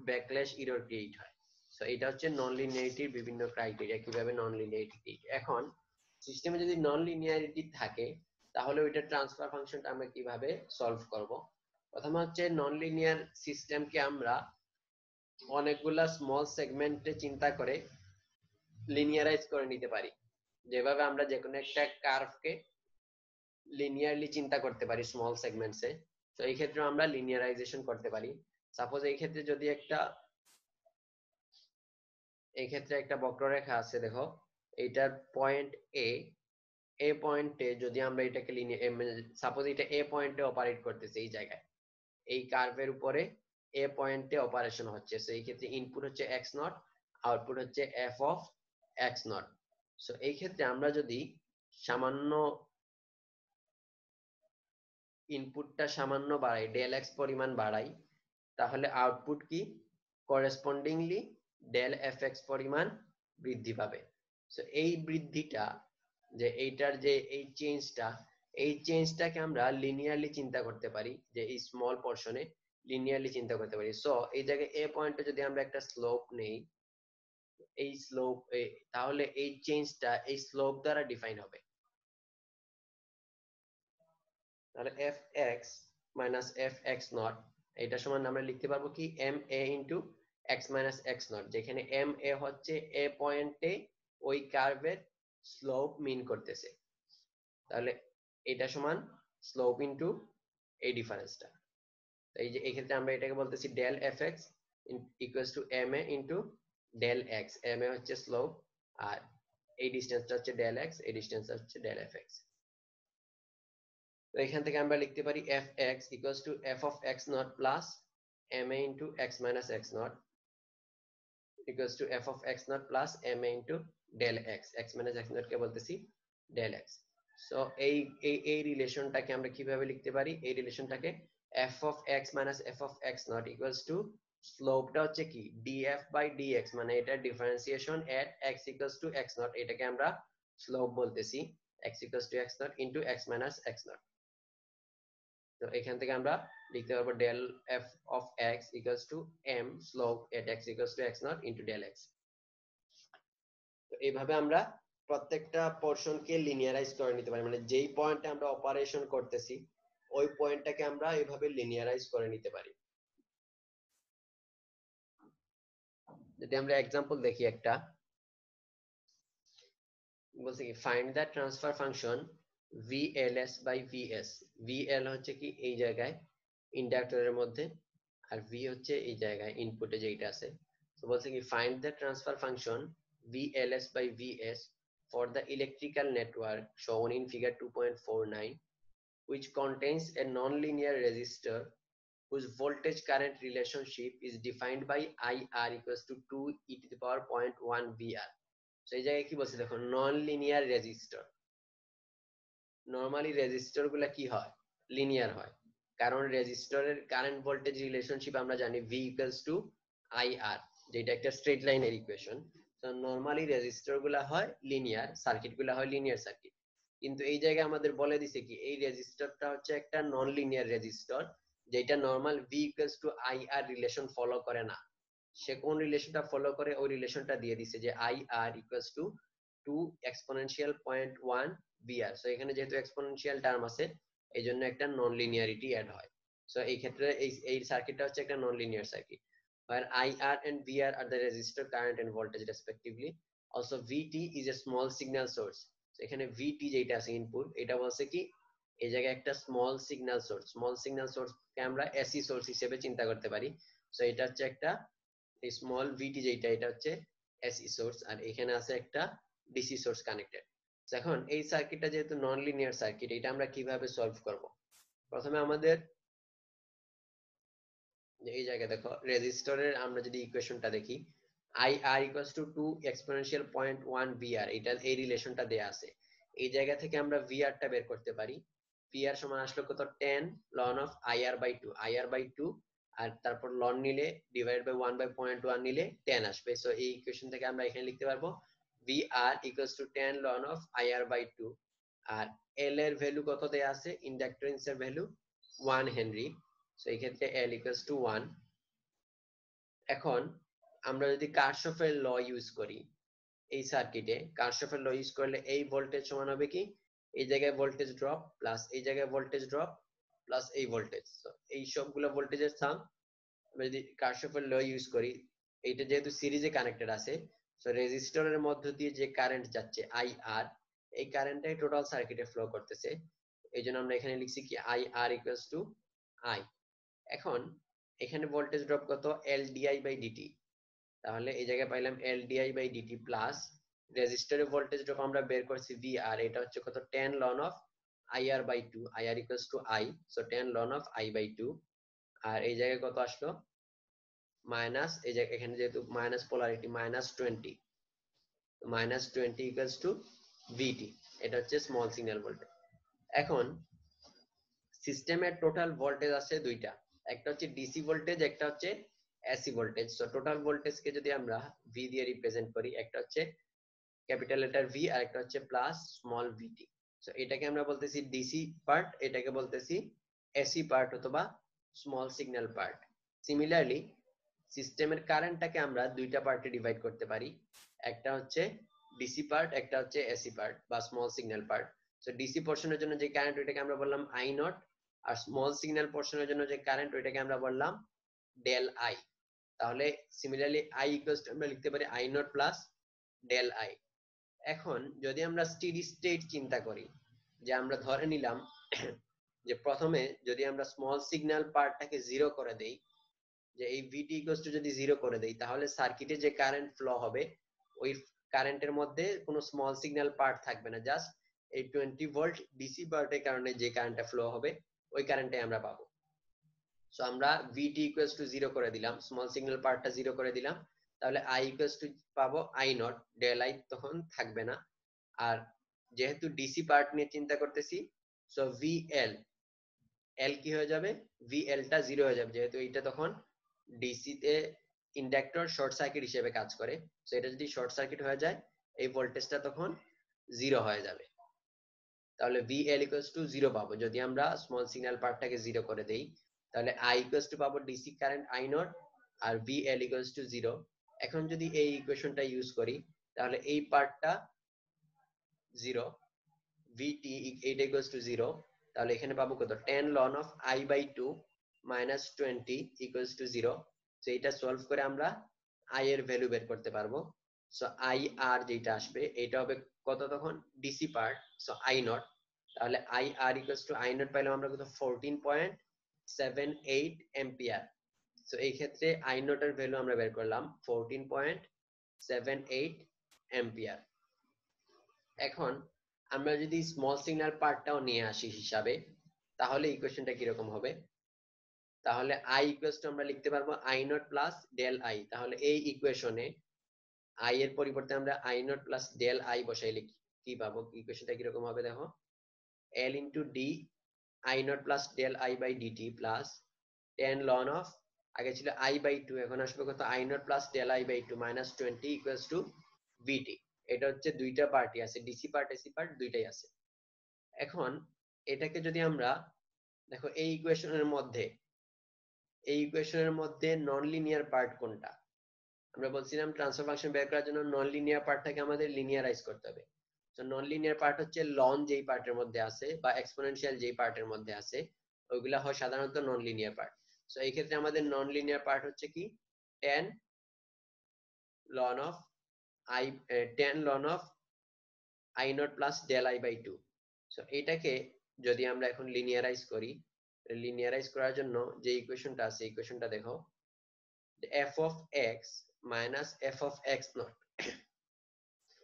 ব্যাকল্যাশ ইরর ক্রিয়েট হয়। সো এটা হচ্ছে নন লিনিয়ারিটির বিভিন্ন ক্রাইটেরিয়া, কিভাবে নন লিনিয়ারিটি। এখন সিস্টেমে যদি নন লিনিয়ারিটি থাকে তাহলে ওইটা ট্রান্সফার ফাংশনটা আমরা কিভাবে সলভ করব। প্রথমে হচ্ছে নন লিনিয়ার সিস্টেমকে আমরা অনেকগুলা স্মল সেগমেন্টে চিন্তা করে লিনিয়ারাইজ করে নিতে পারি, যেভাবে আমরা যে কোনো একটা কার্ভকে লিনিয়ারলি চিন্তা করতে পারি স্মল সেগমেন্টসে। তো এই ক্ষেত্রে আমরা লিনিয়ারাইজেশন করতে পারি। সাপোজ এই ক্ষেত্রে যদি এই ক্ষেত্রে একটা বক্ররেখা আছে, দেখো এইটার পয়েন্ট এ পয়েন্টে যদি আমরা এটাকে সাপোজ এটা এ পয়েন্টে অপারেট করতেছে, এই জায়গায় এই কার্ভের উপরে এ পয়েন্টে অপারেশন হচ্ছে। সো এই ক্ষেত্রে ইনপুট হচ্ছে এক্স নট, আউটপুট হচ্ছে F of X not. So এই ক্ষেত্রে আমরা যদি সামান্য ইনপুটটা সামান্য বাড়াই, ডেল এক্স পরিমাণ বাড়াই, তাহলে আউটপুট কি করেসপন্ডিংলি ডেল এফ এক্স পরিমাণ বৃদ্ধি পাবে। সো এই বৃদ্ধিটা, যে এইটার যে এই চেঞ্জটাকে আমরা লিনিয়ারলি চিন্তা করতে পারি, যে এই স্মল পোরশনে লিনিয়ারলি চিন্তা করতে পারি। সো এই জায়গায় এ পয়েন্টে যদি আমরা একটা স্লোপ নেই, এই স্লোপ, তাহলে এই চেঞ্জটা এই স্লোপ দ্বারা ডিফাইন হবে। তাহলে F X minus F X naught, এটা সমান আমরা লিখতে পারবো কি M A into X minus X naught, যেখানে এম এ হচ্ছে এ পয়েন্টে ওই কার্ভের স্লোপ মিন করতেছে। তাহলে এটা সমান স্লোপ ইন্টু এই ডিফারেন্সটা। এই যে এই ক্ষেত্রে আমরা এটাকে বলতেছি del F X equals to M A into del X. M A হচ্ছে স্লোপ, আর এই ডিস্টেন্সটা হচ্ছে ডেল এক্স, এই ডিস্টেন্সটা হচ্ছে ডেল এফ এক্স। তো এখান থেকে আমরা লিখতে পারি F X equals to F of X not plus M A into X minus X not equals to F of X not plus M A into del X. X minus X not কে বলতেছি del x. So এই রিলেশনটাকে আমরা কিভাবে লিখতে পারি? এই রিলেশনটাকে F of X minus F of X not equals to স্লোপটা হচ্ছে কি ডিএফ বাই ডিএক্স, মানে এটা differentiation at X equals to X not, এটাকে আমরা স্লোপ বলতেছি, X equals to X not into X minus X not. তো এখান থেকে আমরা লিখতে পারবো del F of X equals to M slope at X equals to X not into del X. তো এইভাবে আমরা প্রত্যেকটা পোরশনকে লিনিয়ারাইজ করে নিতে পারি, মানে যেই পয়েন্টে আমরা অপারেশন করতেছি ওই পয়েন্টটাকে আমরা এইভাবে লিনিয়ারাইজ করে নিতে পারি। যদি আমরা এক্সাম্পল দেখি একটা, বলছে কি find the transfer function VLS by VS। VL হচ্ছে কি এই জায়গায় ইন্ডাক্টরের মধ্যে, আর V হচ্ছে এই জায়গায় ইনপুটে যেটা আছে। তো বলছে কি find the transfer function VLS by VS for the electrical network shown in figure 2.49 which contains a non-linear resistor whose voltage current relationship is defined by IR equals to 2 e to the power 0.1 VR। তো এই জায়গায় কি বলছে দেখো, non linear resistor. Normally resistor গুলা কি হয়? Linear হয়, কারণ রেজিস্টরের কারেন্ট ভোল্টেজ রিলেশনশিপ আমরা জানি V ইকুয়ালস টু IR, যেটা একটা স্ট্রেট লাইনের ইকুয়েশন। তো নরমালি রেজিস্টর গুলা হয় লিনিয়ার, সার্কিট গুলা হয় লিনিয়ার সার্কিট। কিন্তু এই জায়গায় আমাদের বলে দিছে কি এই রেজিস্টরটা হচ্ছে একটা নন লিনিয়ার রেজিস্টর, যেটা normal V equals to IR relation follow করে না। সে কোন রিলেশনটা ফলো করে ওই রিলেশনটা দিয়ে দিছে যে I R equals to 2 exponential 0.1 VR. So এখানে যেহেতু এক্সপোনেনশিয়াল টার্ম আছে এই জন্য একটা নন লিনিয়ারিটি অ্যাড হয়। সো এই ক্ষেত্রে এই সার্কিটটা হচ্ছে একটা non linear circuit, where IR and VR are the resistor current and voltage respectively. Also VT is a small signal source. So এখানে VT যেটা আছে ইনপুট, এটা বলছে কি এই জায়গায় একটা small signal source, small signal source কে আমরা এসি সোর্স হিসেবে চিন্তা করতে পারি। সো এটা হচ্ছে একটা স্মল ভিটি যেটা, এটা হচ্ছে এসি সোর্স, আর এখানে আছে একটা ডিসি সোর্স কানেক্টেড। এখন এই সার্কিটটা যেহেতু নন লিনিয়ার সার্কিট, এটা আমরা কিভাবে সলভ করব? প্রথমে আমাদের এই জায়গায় দেখো রেজিস্টরের আমরা যদি ইকুয়েশনটা দেখি, I R equals to 2 exponential 0.1 VR, এটা এই রিলেশনটা দেয়া আছে। এই জায়গা থেকে আমরা ভিআরটা বের করতে পারি। ভিআর সমান আসলো কত, 10 ln of IR by 2, IR by 2 আর তারপর লন নিলে ডিভাইড বাই 1 বাই 0.1 নিলে 10 আসবে। সো এই ইকুয়েশন থেকে আমরা এখানে লিখতে পারবো VR equals to 10 ln of IR by 2, আর এল এর ভ্যালু কত দেয়া আছে, ইন্ডাক্টরেন্স এর ভ্যালু 1 হেনরি। সো এই ক্ষেত্রে L equals to 1। এখন আমরা যদি কারশফের ল ইউজ করি এই সার্কিটে, কারশফের ল ইউজ করলে এই ভোল্টেজ সমান হবে কি, এই জায়গায় ভোল্টেজ ড্রপ প্লাস এই জায়গায় ভোল্টেজ ড্রপ প্লাস এই ভোল্টেজ, এই সবগুলো ভোল্টেজের সাম। আমরা যদি কারশফের ল ইউজ করি, এইটা যেহেতু সিরিজে কানেক্টেড আছে, সো রেজিস্টরের মধ্য দিয়ে যে কারেন্ট যাচ্ছে আই আর, এই কারেন্টটাই টোটাল সার্কিটে ফ্লো করতেছে। এই জন্য আমরা এখানে লিখছি কি I R equals to I. এখন এখানে ভোল্টেজ ড্রপ কত, এল ডিআই বাই ডিটি, তাহলে এই জায়গায় পাইলাম L DI by DT plus রেজিস্টরে ভোল্টেজ ড্রপ আমরা বের করছি ভি আর, এটা হচ্ছে কত 10 ln of IR by 2, IR equals to I, so 10 ln of I by 2, আর এই জায়গায় কত আসলো মাইনাস, এই জায়গায় এখানে যেহেতু minus polarity -20, -20 equals to VT, এটা হচ্ছে স্মল সিগন্যাল ভোল্টেজ। এখন সিস্টেমের টোটাল ভোল্টেজ আছে দুইটা, একটা হচ্ছে ডিসি ভোল্টেজ, একটা হচ্ছে এসি ভোল্টেজ। সো টোটাল ভোল্টেজকে যদি আমরা ভি দিয়ে রিপ্রেজেন্ট করি, একটা হচ্ছে ক্যাপিটাল লেটার ভি আর একটা হচ্ছে প্লাস স্মল ভিটি। সো এটাকে আমরা বলতেছি ডিসি পার্ট, এটাকে বলতেছি এসি পার্ট অথবা স্মল সিগন্যাল পার্ট। সিমিলারলি সিস্টেমের কারেন্টটাকে আমরা দুইটা পার্টে ডিভাইড করতে পারি, একটা হচ্ছে ডিসি পার্ট, একটা হচ্ছে এসি পার্ট বা small signal part. So DC পোর্শনের জন্য যে কারেন্ট ওইটাকে আমরা বললাম আই নট, আর স্মল সিগন্যাল পোর্শনের জন্য যে কারেন্ট ওইটাকে আমরা বললাম ডেল আই। তাহলে সিমিলারলি আই ইকুয়ালস টু আমরা লিখতে পারি I not plus del I. এখন যদি আমরা স্টেডি স্টেট চিন্তা করি, যে আমরা ধরে নিলাম যে প্রথমে যদি আমরা স্মল সিগন্যাল পার্টটাকে জিরো করে দেই, যে এই ভিটি ইকুয়ালস টু যদি জিরো করে দেই, তাহলে সার্কিটে যে কারেন্ট ফ্লো হবে ওই কারেন্টের মধ্যে কোনো স্মল সিগন্যাল পার্ট থাকবে না, জাস্ট এই 20 ভোল্ট ডিসি পার্টের কারণে যে কারেন্টটা ফ্লো হবে ওই কারেন্টটাই আমরা পাবো। সো আমরা ভিটি ইকুয়ালস টু জিরো করে দিলাম, স্মল সিগন্যাল পার্টটা জিরো করে দিলাম, তাহলে আই ইকুয়ালস টু পাবো আই নট, ডেল আই তখন থাকবে না। আর যেহেতু ডিসি পার্ট নিয়ে চিন্তা করতেছি, সো ভিএল, এল কি হয়ে যাবে, ভিএল টা জিরো হয়ে যাবে, যেহেতু এইটা তখন ডিসি তে ইন্ডাক্টর শর্ট সার্কিট হিসেবে কাজ করে। সো এটা যদি শর্ট সার্কিট হয়ে যায়, এই ভোল্টেজটা তখন জিরো হয়ে যাবে। তাহলে ভিএল ইকুয়ালস টু জিরো পাবো যদি আমরা স্মল সিগন্যাল পার্টটাকে জিরো করে দেই। তাহলে আই ইকুয়ালস টু পাবো ডিসি কারেন্ট আই নট আর ভিএল ইকুয়ালস টু জিরো। এখন যদি এই ইকুয়েশনটা ইউজ করি, তাহলে এই পার্টটা জিরো, ভিটি এইটা ইকুয়ালস টু জিরো, তাহলে এখানে পাবো কত 10 ln of I by 2 -20 equals to zero. So এটা সলভ করে আমরা আই এর ভ্যালু বের করতে পারবো। সো আই আর যেটা আসবে এটা হবে কত তখন, DC part, so I not, তাহলে I R equals to I not পাইলাম আমরা কত 14.78 এম্পিয়ার। সো এই ক্ষেত্রে আই নট এর ভ্যালু আমরা বের করলাম 14.78 এম্পিয়ার। এখন আমরা যদি স্মল সিগন্যাল পার্টটাও নিয়ে আসি হিসাবে, তাহলে ইকুয়েশনটা কিরকম হবে, তাহলে আই ইকুয়ালস টু আমরা লিখতে পারবো I not plus del I. তাহলে এই ইকুয়েশনে আই এর পরিবর্তে আমরা I not plus del I বসাইলে কি পাবো, ইকুয়েশনটা কিরকম হবে দেখো, L into D I not plus del I by DT plus 10 ln of, আগে ছিল আই বাই 2, এখন আসবে কত I not plus del I by 2 -20 equals to VT. এটা হচ্ছে দুইটা পার্টি আছে, ডিসি পার্ট এসি পার্ট দুইটাই আছে। এখন এটাকে যদি আমরা দেখো এই ইকুয়েশনের মধ্যে নন লিনিয়ার পার্ট কোনটা, আমরা বলছিলাম ট্রান্সফার ফাংশন বের করার জন্য নন লিনিয়ার পার্টটাকে আমাদের লিনিয়ারাইজ করতে হবে। তো নন লিনিয়ার পার্ট হচ্ছে লন যেই পার্টের মধ্যে আছে বা এক্সপোনেনশিয়াল যেই পার্টের মধ্যে আছে ওইগুলা হয় সাধারণত নন লিনিয়ার পার্ট। সো এই ক্ষেত্রে আমাদের নন লিনিয়ার পার্ট হচ্ছে কি 10 ln of i 10 ln of i naught plus del I by 2। So এটাকে যদি আমরা এখন লিনিয়ারাইজ করি, লিনিয়ারাইজ করার জন্য যে ইকুয়েশনটা আছে ইকুয়েশনটা দেখো, f of x minus f of x naught,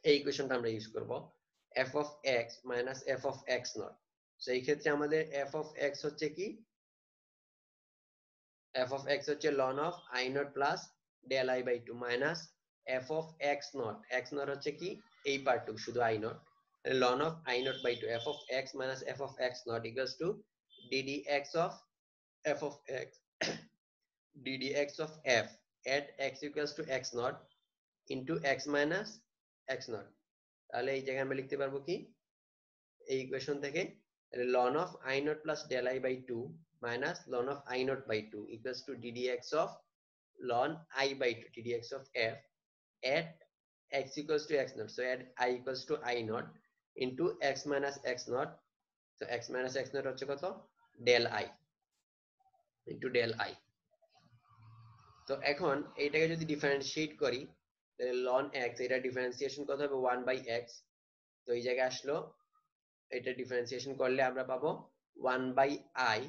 এই ইকুয়েশনটা আমরা ইউজ করব, f of x minus f of x naught। So এই ক্ষেত্রে আমাদের f of x হচ্ছে কি, f of x হচ্ছে ln of i naught plus del I by 2 minus f of x naught, x naught হচ্ছে কি এই পার্টটুকু শুধু i naught, ln of i naught by 2 f of x minus f of x naught equals to ddx of f of x ddx of f at x equals to x naught into x minus x naught। তাহলে এই জায়গায় আমরা লিখতে পারবো কি এই equation থেকে ln of i naught plus del I by 2 minus ln of i naught by 2 equals to ddx of ln I by 2 ddx of f at x equals to x naught, so at I equals to I naught into x minus x naught, so x minus x naught হচ্ছে কত del I into del I। তো এখন এইটাকে যদি differentiate করি তাহলে ln x, এটা differentiation কত হবে 1 by x, তো এই জায়গায় আসলো এটা ডিফারেন্সিয়েশন করলে আমরা পাবো 1 by I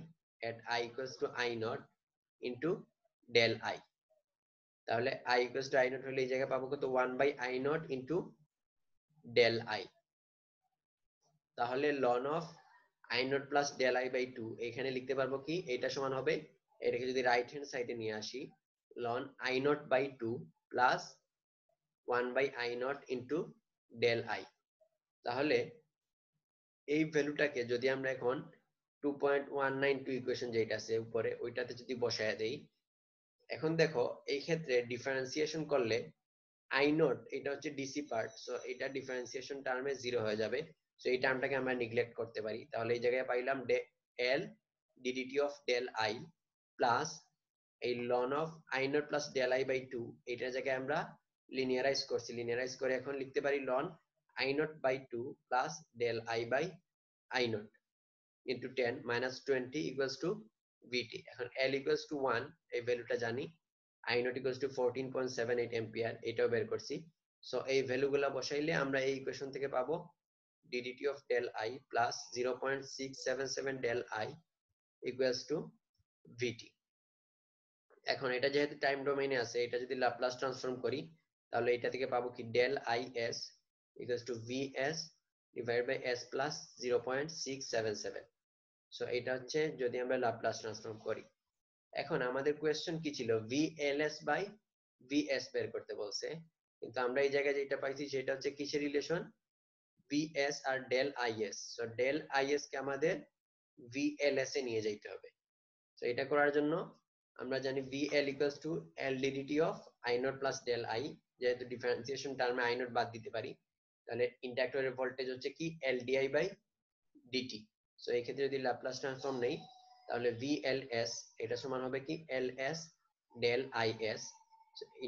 at I equals to I naught into del I। তাহলে I equals to I naught হলে এই জায়গায় পাবো কত 1 by I naught into del I। তাহলে ln of I naught plus del I by 2 এখানে লিখতে পারবো কি এটা সমান হবে, এটাকে যদি রাইট হ্যান্ড সাইডে নিয়ে আসি ln I naught by 2 plus 1 by I naught into del I। তাহলে এই ভ্যালুটাকে যদি আমরা এখন 2.192 ইকুয়েশন যেটা আছে উপরে ওইটাতে যদি বসায় দেই, এখন দেখো এই ক্ষেত্রে ডিফারেন্সিয়েশন করলে I naught এটা হচ্ছে ডিসি পার্ট, সো এটা ডিফারেন্সিয়েশন টার্মে 0 হয়ে যাবে, সো এই টার্মটাকে আমরা নেগলেক্ট করতে পারি। তাহলে এই জায়গায় পাইলাম l ddt of del I plus এই ln of I naught plus del I by 2, এটার জায়গায় আমরা লিনিয়ারাইজ করছি, লিনিয়ারাইজ করে এখন লিখতে পারি ln I naught by 2 plus del I by I naught into 10 minus 20 equals to vt। এখন l equals to 1 এই ভ্যালুটা জানি, I naught equals to 14.78 ampere এটাও বের করছি। সো এই ভ্যালুগুলা বসাইলে আমরা এই ইকুয়েশন থেকে পাবো ddt of del I plus 0.677 del I equals to vt। এখন এটা যেহেতু টাইম ডোমেইনে আছে, এটা যদি ল্যাপ্লাস ট্রান্সফর্ম করি তাহলে এটা থেকে পাবো কি del is equals to vs divided by s plus 0.677। So এটা হচ্ছে যদি আমরা ল্যাপ্লাস ট্রান্সফর্ম করি। এখন আমাদের কোয়েশ্চেন কি ছিল vls by vs বের করতে বলছে, কিন্তু আমরা এই জায়গায় যেটা পাইছি সেটা হচ্ছে কিসের রিলেশন vs আর del is। So del is কে আমাদের vls এ নিয়ে যাইতে হবে। তো এটা করার জন্য আমরা জানি vl equals to l ddt of I naught plus del I, যেহেতু ডিফারেন্সিয়েশন টার্মে I naught বাদ দিতে পারি, তাহলে ইন্ডাক্টরের ভোল্টেজ হচ্ছে কি l di by dt। So এই ক্ষেত্রে যদি ল্যাপ্লাস ট্রান্সফর্ম নেই তাহলে vls এটা সমান হবে কি ls del is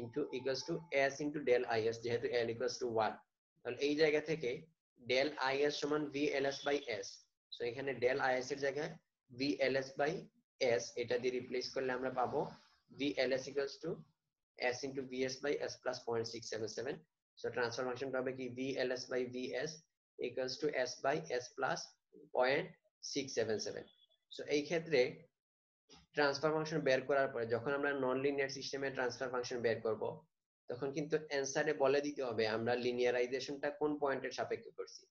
into equals to s into del is, যেহেতু l equals to 1, তাহলে এই জায়গা থেকে del is সমান vls by s। সো এখানে del is এর জায়গায় vls by s এটা দিয়ে রিপ্লেস করলে আমরা পাবো vls equals to s into vs by s plus 0.677। So transfer function পাবে কি vls by vs equals to s by s plus 0.677। So এই ক্ষেত্রে ট্রান্সফার ফাংশন বের করার পরে যখন আমরা নন লিনিয়ার সিস্টেমে ট্রান্সফার ফাংশন বের করব তখন কিন্তু অ্যানসারে বলে দিতে হবে আমরা লিনিয়ারাইজেশনটা কোন পয়েন্টের সাপেক্ষে করছি।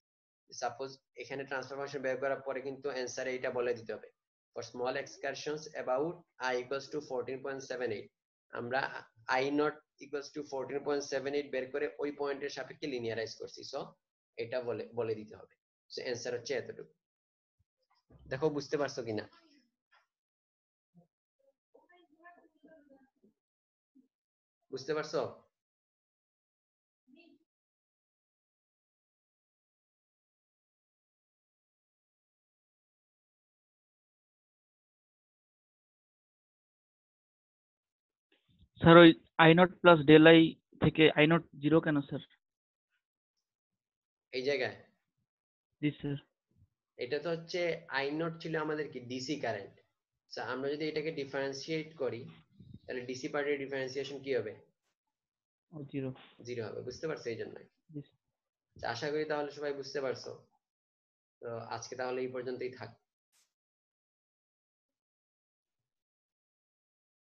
সাপোজ এখানে ট্রান্সফার ফাংশন বের করার পরে কিন্তু অ্যানসারে এটা বলে দিতে হবে for small excursions about i equals to 14.78 আমরা i not equals to 14.78 বের করে ওই পয়েন্টের সাপেক্ষে লিনিয়ারাইজ করছি। সো এটা বলে দিতে হবে। সো অ্যানসার হচ্ছে এতটুকু। দেখো বুঝতে পারছো কিনা? বুঝতে পারছো? স্যার ওই I not plus del I থেকে আই নট জিরো কেন স্যার? এই জায়গায় জি স্যার। এটা তো হচ্ছে আই নট ছিল আমাদের কি ডিসি কারেন্ট। আমরা যদি এটাকে ডিফারেন্সিয়েট করি তাহলে ডিসি পার্টের ডিফারেন্সিয়েশন কি হবে? জিরো। জিরো হবে, বুঝতে পারছো? এই জন্যই। জি। আশা করি তাহলে সবাই বুঝতে পারছো। তো আজকে তাহলে এই পর্যন্তই থাক।